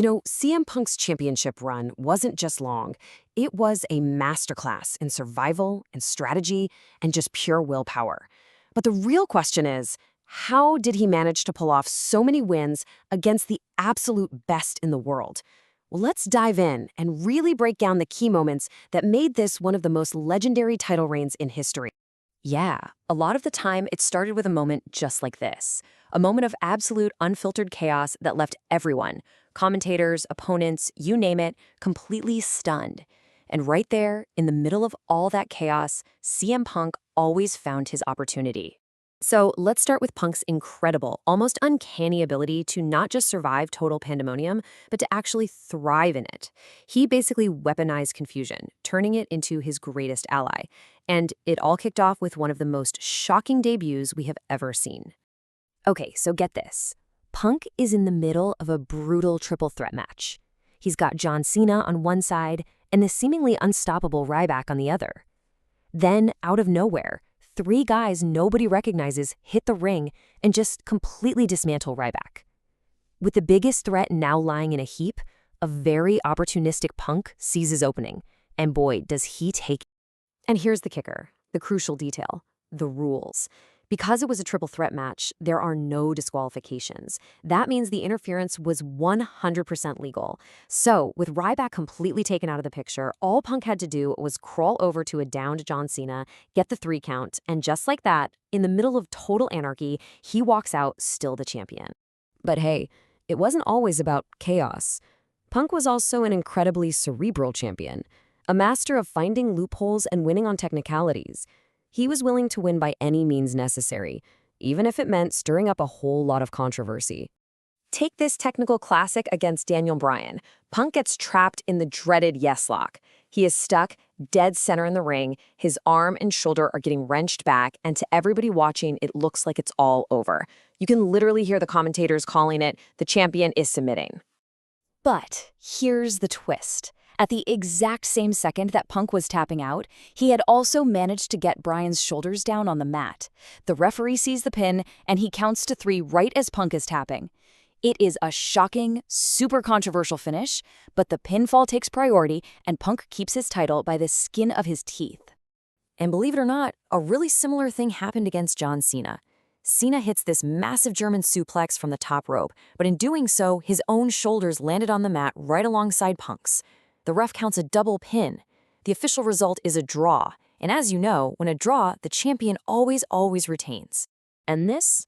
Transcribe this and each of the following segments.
CM Punk's championship run wasn't just long. It was a masterclass in survival and strategy and just pure willpower. But the real question is, how did he manage to pull off so many wins against the absolute best in the world? Well, let's dive in and really break down the key moments that made this one of the most legendary title reigns in history. Yeah, a lot of the time it started with a moment just like this. A moment of absolute unfiltered chaos that left everyone, commentators, opponents, you name it, completely stunned. And right there, in the middle of all that chaos, CM Punk always found his opportunity. So let's start with Punk's incredible, almost uncanny ability to not just survive total pandemonium, but to actually thrive in it. He basically weaponized confusion, turning it into his greatest ally. And it all kicked off with one of the most shocking debuts we have ever seen. Okay, so get this. Punk is in the middle of a brutal triple threat match. He's got John Cena on one side and the seemingly unstoppable Ryback on the other. Then, out of nowhere, three guys nobody recognizes hit the ring and just completely dismantle Ryback. With the biggest threat now lying in a heap, a very opportunistic Punk sees his opening, and boy, does he take it. And here's the kicker, the crucial detail, the rules. Because it was a triple threat match, there are no disqualifications. That means the interference was 100% legal. So, with Ryback completely taken out of the picture, all Punk had to do was crawl over to a downed John Cena, get the 3 count, and just like that, in the middle of total anarchy, he walks out still the champion. But hey, it wasn't always about chaos. Punk was also an incredibly cerebral champion, a master of finding loopholes and winning on technicalities. He was willing to win by any means necessary, even if it meant stirring up a whole lot of controversy. Take this technical classic against Daniel Bryan. Punk gets trapped in the dreaded yes lock. He is stuck dead center in the ring, his arm and shoulder are getting wrenched back, and to everybody watching, it looks like it's all over. You can literally hear the commentators calling it, "The champion is submitting." But here's the twist. At the exact same second that Punk was tapping out, he had also managed to get Bryan's shoulders down on the mat. The referee sees the pin, and he counts to 3 right as Punk is tapping. It is a shocking, super controversial finish, but the pinfall takes priority, and Punk keeps his title by the skin of his teeth. And believe it or not, a really similar thing happened against John Cena. Cena hits this massive German suplex from the top rope, but in doing so, his own shoulders landed on the mat right alongside Punk's. The ref counts a double pin. The official result is a draw, and as you know, when a draw, the champion always retains. And this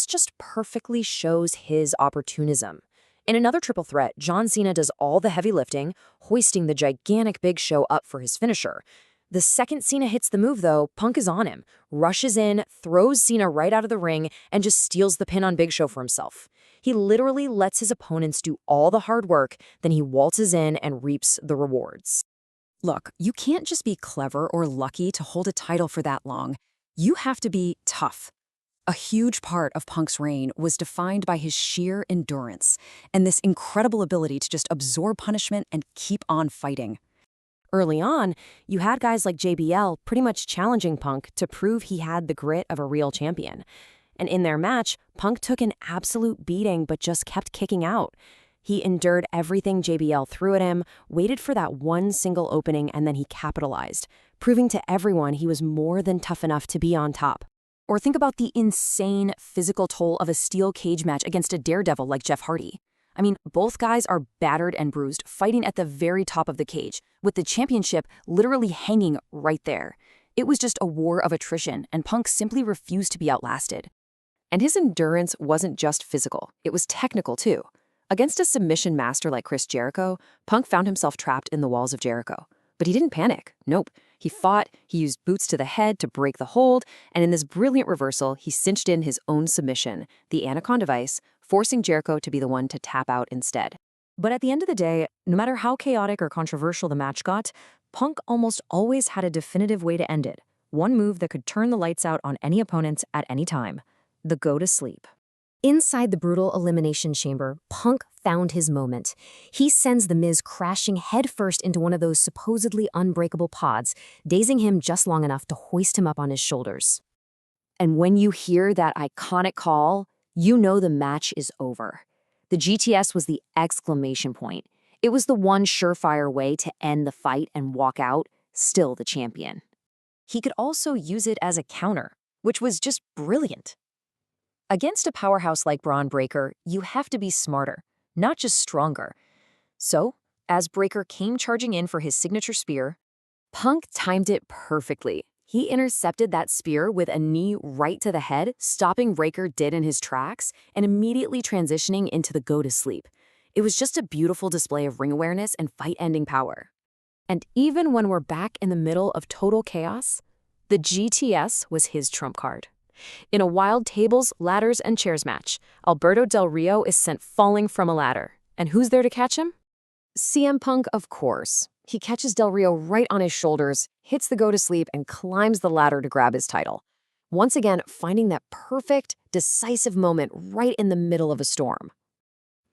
just perfectly shows his opportunism. In another triple threat, John Cena does all the heavy lifting, hoisting the gigantic Big Show up for his finisher. The second Cena hits the move, though, Punk is on him, rushes in, throws Cena right out of the ring, and just steals the pin on Big Show for himself. He literally lets his opponents do all the hard work, then he waltzes in and reaps the rewards. Look, you can't just be clever or lucky to hold a title for that long. You have to be tough. A huge part of Punk's reign was defined by his sheer endurance and this incredible ability to just absorb punishment and keep on fighting. Early on, you had guys like JBL pretty much challenging Punk to prove he had the grit of a real champion. And in their match, Punk took an absolute beating but just kept kicking out. He endured everything JBL threw at him, waited for that one single opening, and then he capitalized, proving to everyone he was more than tough enough to be on top. Or think about the insane physical toll of a steel cage match against a daredevil like Jeff Hardy. I mean, both guys are battered and bruised, fighting at the very top of the cage, with the championship literally hanging right there. It was just a war of attrition, and Punk simply refused to be outlasted. And his endurance wasn't just physical, it was technical too. Against a submission master like Chris Jericho, Punk found himself trapped in the walls of Jericho. But he didn't panic. Nope. He fought, he used boots to the head to break the hold, and in this brilliant reversal, he cinched in his own submission, the Anaconda Vice, forcing Jericho to be the one to tap out instead. But at the end of the day, no matter how chaotic or controversial the match got, Punk almost always had a definitive way to end it. One move that could turn the lights out on any opponents at any time. The go to sleep. Inside the brutal elimination chamber, Punk found his moment. He sends The Miz crashing headfirst into one of those supposedly unbreakable pods, dazing him just long enough to hoist him up on his shoulders. And when you hear that iconic call, you know the match is over. The GTS was the exclamation point. It was the one surefire way to end the fight and walk out, still the champion. He could also use it as a counter, which was just brilliant. Against a powerhouse like Braun Breaker, you have to be smarter, not just stronger. So, as Breaker came charging in for his signature spear, Punk timed it perfectly. He intercepted that spear with a knee right to the head, stopping Breaker dead in his tracks and immediately transitioning into the go-to-sleep. It was just a beautiful display of ring awareness and fight-ending power. And even when we're back in the middle of total chaos, the GTS was his trump card. In a wild tables, ladders, and chairs match, Alberto Del Rio is sent falling from a ladder. And who's there to catch him? CM Punk, of course. He catches Del Rio right on his shoulders, hits the go-to-sleep, and climbs the ladder to grab his title. Once again, finding that perfect, decisive moment right in the middle of a storm.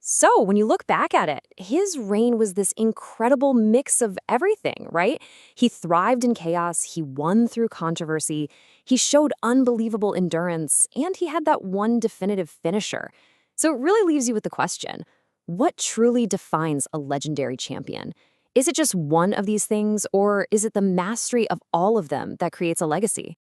So, when you look back at it, his reign was this incredible mix of everything, right? He thrived in chaos, he won through controversy, he showed unbelievable endurance, and he had that one definitive finisher. So it really leaves you with the question, what truly defines a legendary champion? Is it just one of these things, or is it the mastery of all of them that creates a legacy?